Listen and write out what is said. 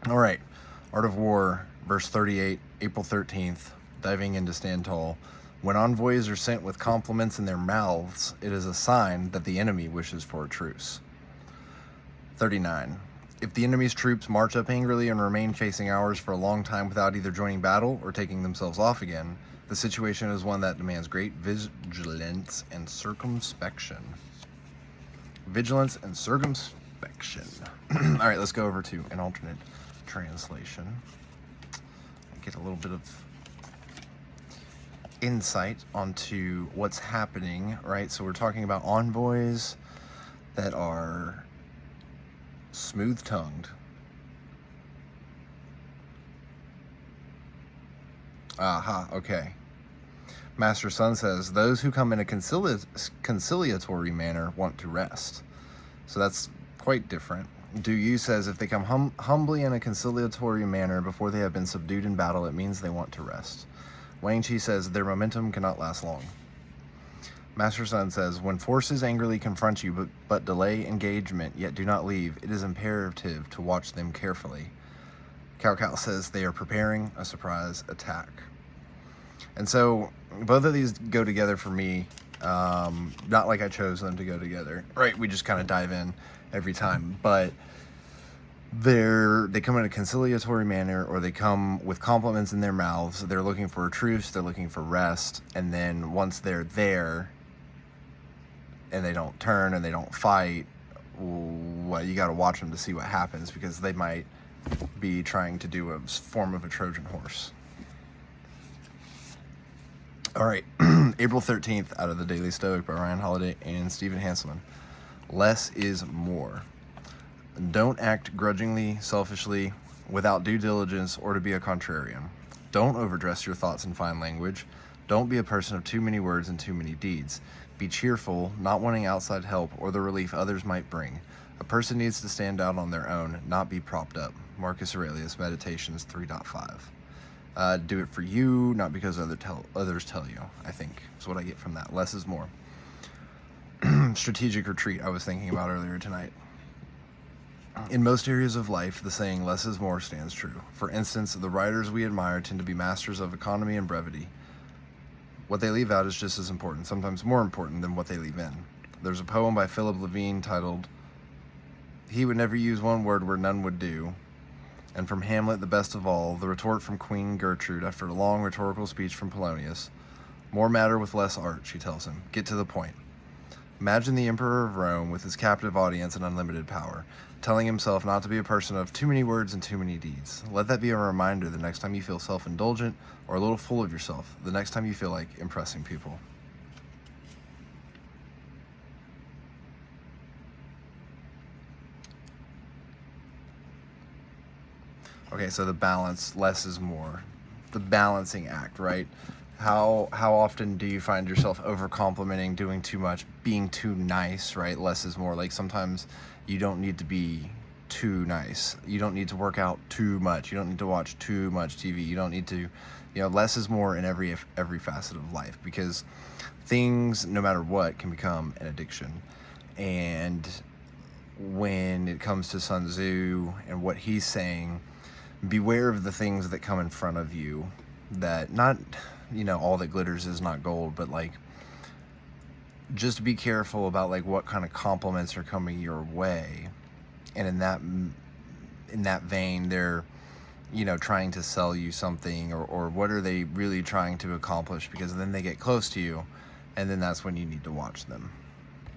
All right, Art of War, verse 38, April 13th, diving into Stand Tall. When envoys are sent with compliments in their mouths, it is a sign that the enemy wishes for a truce. 39. If the enemy's troops march up angrily and remain facing ours for a long time without either joining battle or taking themselves off again, the situation is one that demands great vigilance and circumspection. Vigilance and circumspection. All right, let's go over to an alternate translation. Get a little bit of insight onto what's happening, right? So we're talking about envoys that are smooth-tongued. Aha, okay. Master Sun says, those who come in a conciliatory manner want to rest. So that's quite different. Du Yu says, if they come humbly in a conciliatory manner before they have been subdued in battle, it means they want to rest. Wang Chi says, their momentum cannot last long. Master Sun says, when forces angrily confront you but delay engagement, yet do not leave, it is imperative to watch them carefully. Cao Cao says, they are preparing a surprise attack. And so both of these go together for me, not like I chose them to go together, right? We just kind of dive in every time, but they come in a conciliatory manner, or they come with compliments in their mouths. They're looking for a truce, they're looking for rest, and then once they're there and they don't turn and they don't fight, well, you got to watch them to see what happens, because they might be trying to do a form of a Trojan horse. All right, April 13th, out of the Daily Stoic by Ryan Holiday and Stephen Hanselman. Less is more. Don't act grudgingly, selfishly, without due diligence, or to be a contrarian. Don't overdress your thoughts in fine language. Don't be a person of too many words and too many deeds. Be cheerful, not wanting outside help or the relief others might bring. A person needs to stand out on their own, not be propped up. Marcus Aurelius, Meditations 3.5. Do it for you, not because others tell you, I think, is what I get from that. Less is more. Strategic retreat I was thinking about earlier tonight. In most areas of life, the saying less is more stands true. For instance, the writers we admire tend to be masters of economy and brevity. What they leave out is just as important, sometimes more important than what they leave in. There's a poem by Philip Levine titled, He Would Never Use One Word Where None Would Do. And from Hamlet, the best of all, the retort from Queen Gertrude after a long rhetorical speech from Polonius. More matter with less art, she tells him. Get to the point. Imagine the Emperor of Rome with his captive audience and unlimited power, telling himself not to be a person of too many words and too many deeds. Let that be a reminder the next time you feel self-indulgent or a little full of yourself, the next time you feel like impressing people. Okay, so the balance, less is more. The balancing act, right? How often do you find yourself over complimenting, doing too much, being too nice, right? Less is more. Like sometimes you don't need to be too nice. You don't need to work out too much. You don't need to watch too much TV. You don't need to, less is more in every facet of life, because things, no matter what, can become an addiction. And when it comes to Sun Tzu and what he's saying, beware of the things that come in front of you, that not, all that glitters is not gold, but like, just be careful about like what kind of compliments are coming your way. And in that vein, they're, trying to sell you something, or what are they really trying to accomplish? Because then they get close to you, and then that's when you need to watch them.